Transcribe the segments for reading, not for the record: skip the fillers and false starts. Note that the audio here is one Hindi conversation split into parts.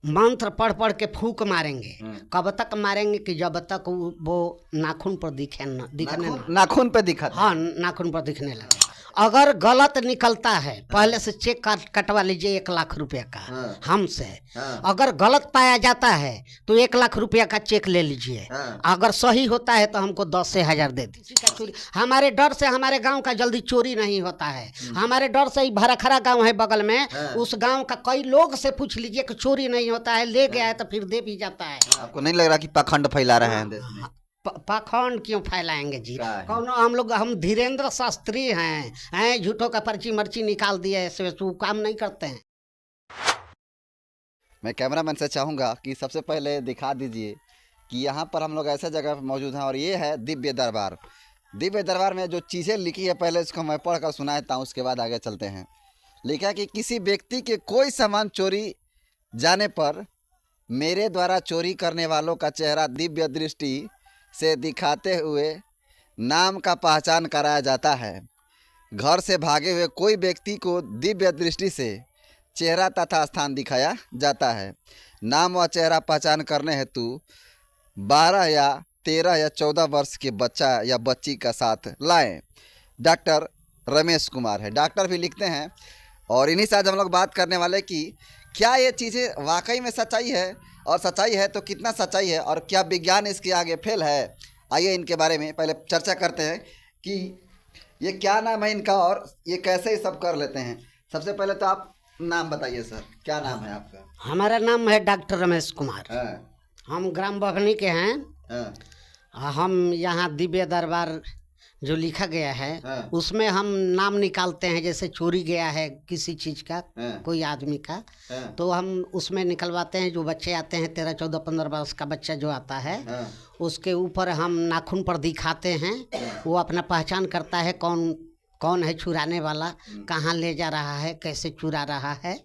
मंत्र पढ़ पढ़ के फूंक मारेंगे। कब तक मारेंगे कि जब तक वो नाखून पर दिखने नाखून पे दिखा। हाँ, नाखून पर दिखने लगे। अगर गलत निकलता है पहले से चेक कटवा लीजिए 1 लाख रुपया का हमसे। अगर गलत पाया जाता है तो 1 लाख रुपया का चेक ले लीजिए। अगर सही होता है तो हमको 10,000 दे दीजिए। हमारे डर से हमारे गांव का जल्दी चोरी नहीं होता है। हमारे डर से ही भराखरा गांव है बगल में, उस गांव का कई लोग से पूछ लीजिए कि चोरी नहीं होता है, ले गया है तो फिर दे भी जाता है। आपको नहीं लग रहा कि पाखंड फैला रहे हैं देश में? पाखंड क्यों फैलाएंगे जी? कौन हम धीरेन्द्र शास्त्री हैं झूठों का पर्ची मर्ची निकाल दिए, ऐसे काम नहीं करते हैं। मैं कैमरामैन से चाहूँगा कि सबसे पहले दिखा दीजिए कि यहाँ पर हम लोग ऐसे जगह पर मौजूद हैं और ये है दिव्य दरबार। दिव्य दरबार में जो चीज़ें लिखी है पहले इसको मैं पढ़ कर सुना देता हूँ, उसके बाद आगे चलते हैं। लिखा है कि किसी व्यक्ति के कोई सामान चोरी जाने पर मेरे द्वारा चोरी करने वालों का चेहरा दिव्य दृष्टि से दिखाते हुए नाम का पहचान कराया जाता है। घर से भागे हुए कोई व्यक्ति को दिव्य दृष्टि से चेहरा तथा स्थान दिखाया जाता है। नाम व चेहरा पहचान करने हेतु 12 या 13 या 14 वर्ष के बच्चा या बच्ची का साथ लाएं। डॉक्टर रमेश कुमार है, डॉक्टर भी लिखते हैं। और इन्हीं से आज हम लोग बात करने वाले कि क्या ये चीज़ें वाकई में सच्चाई है, और सच्चाई है तो कितना सच्चाई है, और क्या विज्ञान इसके आगे फेल है। आइए इनके बारे में पहले चर्चा करते हैं कि ये क्या नाम है इनका और ये कैसे ये सब कर लेते हैं। सबसे पहले तो आप नाम बताइए सर, क्या नाम है आपका? हमारा नाम है डॉक्टर रमेश कुमार। हम ग्राम बभनी के हैं। हम यहाँ दिव्य दरबार जो लिखा गया है उसमें हम नाम निकालते हैं। जैसे चोरी गया है किसी चीज़ का, कोई आदमी का, तो हम उसमें निकलवाते हैं। जो बच्चे आते हैं 13, 14, 15 वर्ष का बच्चा जो आता है उसके ऊपर हम नाखून पर दिखाते हैं। वो अपना पहचान करता है कौन कौन है चुराने वाला, कहाँ ले जा रहा है, कैसे चुरा रहा है।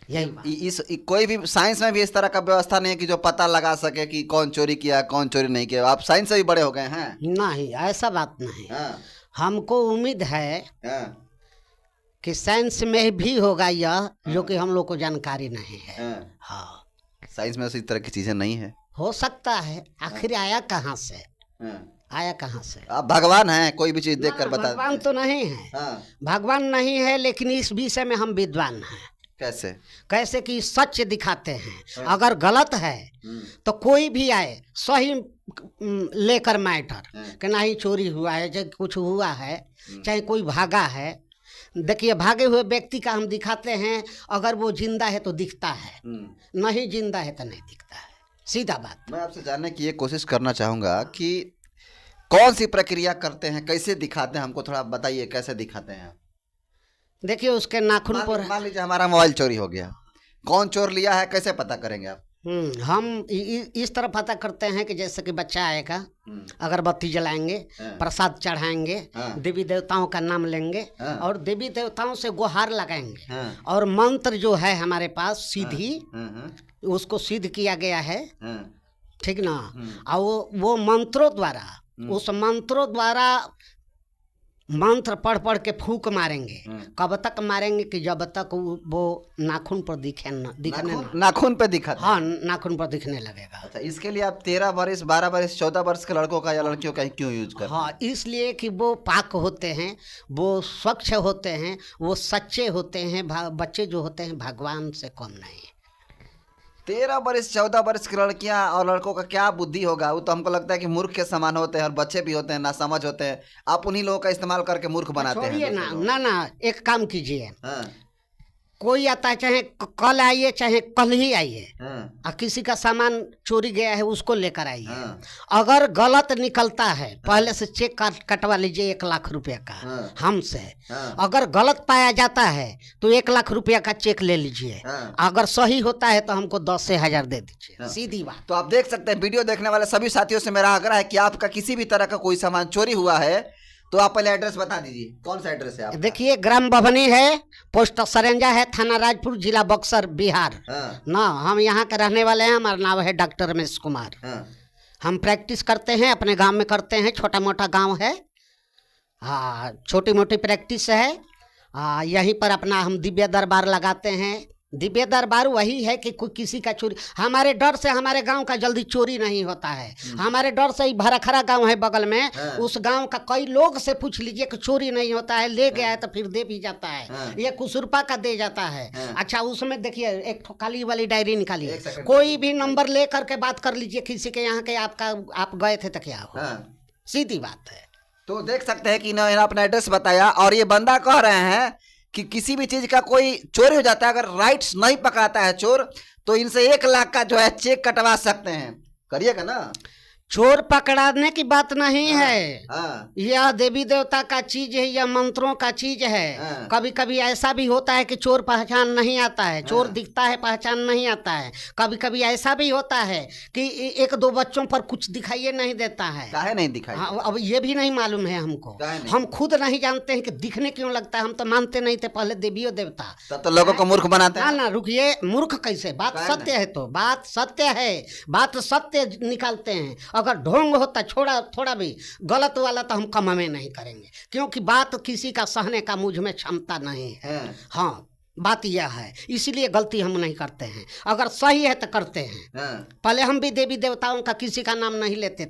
यही कोई भी साइंस में भी इस तरह का व्यवस्था नहीं है कि जो पता लगा सके कि कौन चोरी किया कौन चोरी नहीं किया। आप साइंस से भी बड़े हो गए हैं? नहीं, ऐसा बात नहीं। हमको उम्मीद है कि साइंस में भी होगा यह, जो कि हम लोग को जानकारी नहीं है। हाँ, साइंस में इस तरह की चीजें नहीं है। हो सकता है, आखिर आया कहाँ से? आया कहाँ से? आप भगवान हैं, कोई भी चीज देखकर बता? भगवान तो नहीं है, भगवान नहीं है, लेकिन इस विषय में हम विद्वान हैं। कैसे? कैसे कि सच दिखाते हैं। अगर गलत है तो कोई भी आए सही लेकर मैटर कि नहीं चोरी हुआ है, चाहे कुछ हुआ है, चाहे कोई भागा है। देखिए, भागे हुए व्यक्ति का हम दिखाते हैं, अगर वो जिंदा है तो दिखता है, नहीं जिंदा है तो नहीं दिखता है। सीधा बात। मैं आपसे जानने की ये कोशिश करना चाहूँगा कि कौन सी प्रक्रिया करते हैं, कैसे दिखाते हैं, हमको थोड़ा बताइए कैसे दिखाते हैं। देखिए, उसके नाखून पर, मान लीजिए हमारा मोबाइल चोरी हो गया, कौन चोर लिया है, कैसे पता करेंगे आप? हम इस तरह पता करते हैं कि जैसे कि बच्चा आएगा, अगरबत्ती जलाएंगे, प्रसाद चढ़ाएंगे, देवी देवताओं का नाम लेंगे और देवी देवताओं से गुहार लगाएंगे। और मंत्र जो है हमारे पास सीधी, उसको सिद्ध किया गया है, ठीक ना। और वो मंत्रों द्वारा, उस मंत्रों द्वारा मंत्र पढ़ पढ़ के फूंक मारेंगे। कब तक मारेंगे कि जब तक वो नाखून पर नाखून पे दिखा। हाँ, नाखून पर दिखने लगेगा। अच्छा, इसके लिए आप 13 वर्ष, 12 वर्ष, 14 वर्ष के लड़कों का या लड़कियों का क्यों यूज करते हैं? हाँ, इसलिए कि वो पाक होते हैं, वो स्वच्छ होते हैं, वो सच्चे होते हैं। बच्चे जो होते हैं भगवान से कम नहीं। 13 वर्ष 14 वर्ष की लड़कियां और लड़कों का क्या बुद्धि होगा? वो तो हमको लगता है कि मूर्ख के समान होते हैं, और बच्चे भी होते हैं, ना समझ होते हैं। आप उन्हीं लोगों का इस्तेमाल करके मूर्ख बनाते हैं। ना, एक काम कीजिए। कोई आता है, चाहे कल आइए चाहे कल ही आइए, और किसी का सामान चोरी गया है उसको लेकर आइए। अगर गलत निकलता है पहले से चेक कटवा लीजिए 1 लाख रुपया का हमसे। अगर गलत पाया जाता है तो 1 लाख रुपया का चेक ले लीजिए। अगर सही होता है तो हमको 10,000 दे दीजिए। सीधी बात। तो आप देख सकते हैं, वीडियो देखने वाले सभी साथियों से मेरा आग्रह है कि आपका किसी भी तरह का कोई सामान चोरी हुआ है तो आप पहले एड्रेस बता दीजिए, कौन सा एड्रेस है आपका? देखिए, ग्राम बभनी है, पोस्ट सरेंजा है, थाना राजपुर, जिला बक्सर, बिहार। ना, हम यहाँ के रहने वाले हैं। हमारा नाम है डॉक्टर रमेश कुमार। हम प्रैक्टिस करते हैं, अपने गांव में करते हैं। छोटा मोटा गांव है, हाँ, छोटी मोटी प्रैक्टिस है। यहीं पर अपना हम दिव्य दरबार लगाते हैं। दिव्य दरबार वही है कि कोई किसी का चोरी, हमारे डर से हमारे गांव का जल्दी चोरी नहीं होता है। हमारे डर से ही भरखरा गांव है बगल में, उस गांव का कई लोग से पूछ लीजिए कि चोरी नहीं होता है, ले गया है तो फिर दे भी जाता है, ये कुछ रुपया का दे जाता है। अच्छा उसमें देखिए एक काली वाली डायरी निकालिए, कोई भी नंबर ले करके बात कर लीजिए किसी के यहाँ के, आपका आप गए थे तो क्या हो, सीधी बात है। तो देख सकते हैं कि इन्होंने अपना एड्रेस बताया और ये बंदा कह रहे हैं कि किसी भी चीज का कोई चोरी हो जाता है, अगर राइट्स नहीं पकड़ाता है चोर, तो इनसे 1 लाख का जो है चेक कटवा सकते हैं। करिएगा ना? चोर पकड़ाने की बात नहीं है, हाँ। यह देवी देवता का चीज है, यह मंत्रों का चीज है। कभी कभी ऐसा भी होता है कि चोर पहचान नहीं आता है, चोर दिखता है पहचान नहीं आता है। कभी कभी ऐसा भी होता है कि 1-2 बच्चों पर कुछ दिखाई नहीं देता है। काहे नहीं दिखाई? हाँ, अब ये भी नहीं मालूम है हमको, हम खुद नहीं जानते हैं कि दिखने क्यों लगता है। हम तो मानते नहीं थे पहले देवियों देवता, तब तो लोगों को मूर्ख बनाते हैं। ना रुकिए, मूर्ख कैसे, बात सत्य है तो बात सत्य है, बात सत्य निकालते हैं। अगर ढोंग होता थोड़ा भी गलत वाला तो हम कम में नहीं करेंगे, क्योंकि बात किसी का सहने का मुझ में क्षमता नहीं है। हाँ बात यह है, इसीलिए गलती हम नहीं करते हैं, अगर सही है तो करते हैं। पहले हम भी देवी देवताओं का किसी का नाम नहीं लेते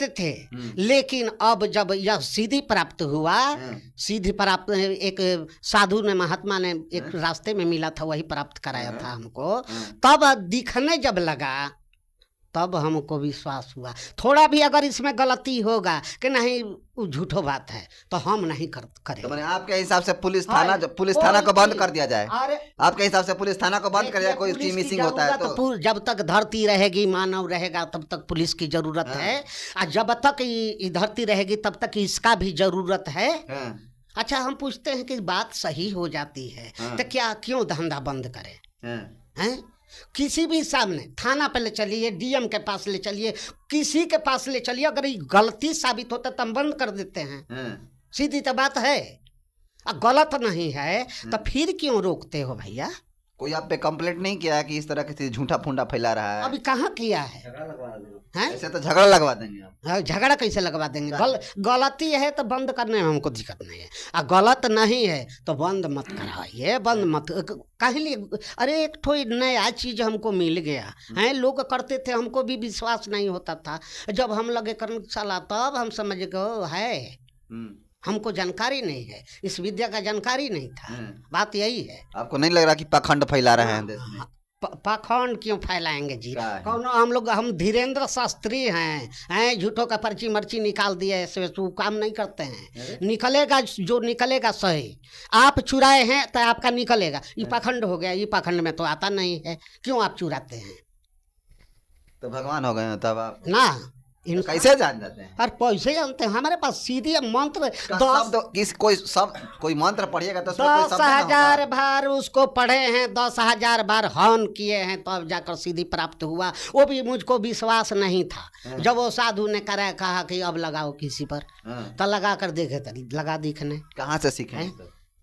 थे, लेकिन अब जब यह सिद्धि प्राप्त हुआ, सिद्धि प्राप्त एक साधु ने, महात्मा ने एक रास्ते में मिला था, वही प्राप्त कराया था हमको। तब दिखने जब लगा तब हमको विश्वास हुआ। थोड़ा भी अगर इसमें गलती होगा कि नहीं वो झूठो बात है तो हम नहीं करेंगे। तो मैंने आपके हिसाब से पुलिस थाना को बंद कर दिया जाए? आपके हिसाब से पुलिस थाना को बंद कर दिया? कोई चीज मिसिंग होता है तो जब तक धरती रहेगी, मानव रहेगा, तब तक पुलिस की जरूरत है, और जब तक ये धरती रहेगी तब तक इसका भी जरूरत है। अच्छा हम पूछते हैं कि बात सही हो जाती है तो क्या क्यों धंधा बंद करें? हैं? किसी भी सामने थाना पे ले चलिए, डीएम के पास ले चलिए, किसी के पास ले चलिए, अगर ये गलती साबित होता तो हम बंद कर देते हैं। सीधी तो बात है, गलत नहीं है तो फिर क्यों रोकते हो भैया? कोई आप पे कंप्लेंट नहीं किया है कि इस तरह की झूठा फुंडा फैला रहा है? अभी कहाँ किया है? ऐसे तो झगड़ा लगवा देंगे आप। झगड़ा कैसे लगवा देंगे? गलती है तो बंद करने में हमको दिक्कत नहीं है, और गलत नहीं है तो बंद मत कराइए, बंद मत काहे लिए। अरे एक ठो नया चीज हमको मिल गया है, लोग करते थे, हमको भी विश्वास नहीं होता था, जब हम लगे करने चला तब हम समझ गए है, हमको जानकारी नहीं है, इस विद्या का जानकारी नहीं था। बात यही है। आपको नहीं लग रहा कि पाखंड फैला रहे हैं देश में? पाखंड क्यों फैलाएंगे जी? कौन हम धीरेन्द्र शास्त्री हैं झूठों का पर्ची मर्ची निकाल दिए, ऐसे वो काम नहीं करते हैं। निकलेगा जो निकलेगा सही, आप चुराए हैं तो आपका निकलेगा, ये पाखंड हो गया, ये पाखंड में तो आता नहीं है, क्यों आप चुराते हैं? तो भगवान हो गए तब आप ना तो कैसे जान जाते हैं? और पैसे जानते हैं, हमारे पास सीधे मंत्र कोई मंत्र पढ़िएगा तो 10,000 बार उसको पढ़े हैं, 10,000 बार हवन किए हैं, तब तो जाकर सीधी प्राप्त हुआ। वो भी मुझको विश्वास नहीं था, जब वो साधु ने कहा कि अब लगाओ किसी पर, तो लगा कर देखे तो लगा दिखने। कहाँ से सीखे?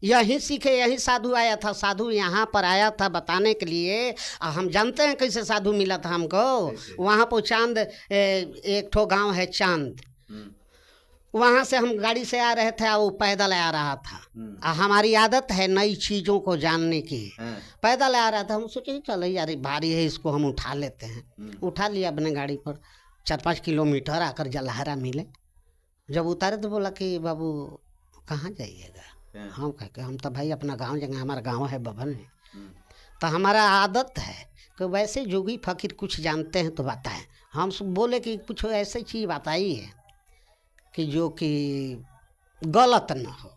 यही सीखे, यही साधु आया था, साधु यहाँ पर आया था बताने के लिए। हम जानते हैं कैसे साधु मिला था हमको। वहाँ पर चांद, एक ठो गांव है चांद, वहाँ से हम गाड़ी से आ रहे थे, वो पैदल आ रहा था। हमारी आदत है नई चीज़ों को जानने की, पैदल आ रहा था, हम सोचे चलो यार भारी है, इसको हम उठा लेते हैं। उठा लिया अपने गाड़ी पर, 4-5 किलोमीटर आकर जलहरा मिले। जब उतारे तो बोला कि बाबू कहाँ जाइएगा? हम कह के हम तो भाई अपना गांव जाएंगे, हमारा गांव है बभन है। तो हमारा आदत है कि वैसे जोगी फकीर कुछ जानते हैं तो बताएं। हम बोले कि कुछ ऐसी चीज़ बताई है कि जो कि गलत न हो,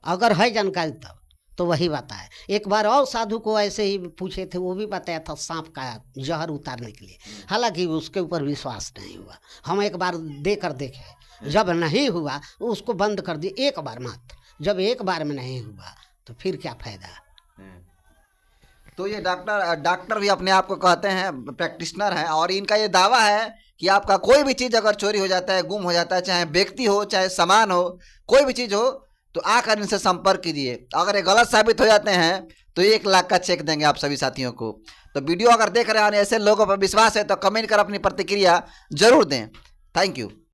अगर है जानकारी तब तो वही बताए। एक बार और साधु को ऐसे ही पूछे थे, वो भी बताया था सांप का जहर उतारने के लिए, हालांकि उसके ऊपर विश्वास नहीं हुआ। हम एक बार दे कर देखे, जब नहीं हुआ उसको बंद कर दिए, एक बार मात्र। जब एक बार में नहीं हुआ तो फिर क्या फायदा? तो ये डॉक्टर भी अपने आप को कहते हैं प्रैक्टिशनर हैं, और इनका ये दावा है कि आपका कोई भी चीज़ अगर चोरी हो जाता है, गुम हो जाता है, चाहे व्यक्ति हो चाहे सामान हो, कोई भी चीज़ हो, तो आकर इनसे संपर्क कीजिए। अगर ये गलत साबित हो जाते हैं तो 1 लाख का चेक देंगे आप सभी साथियों को। तो वीडियो अगर देख रहे हैं ऐसे लोगों पर विश्वास है तो कमेंट कर अपनी प्रतिक्रिया जरूर दें। Thank you.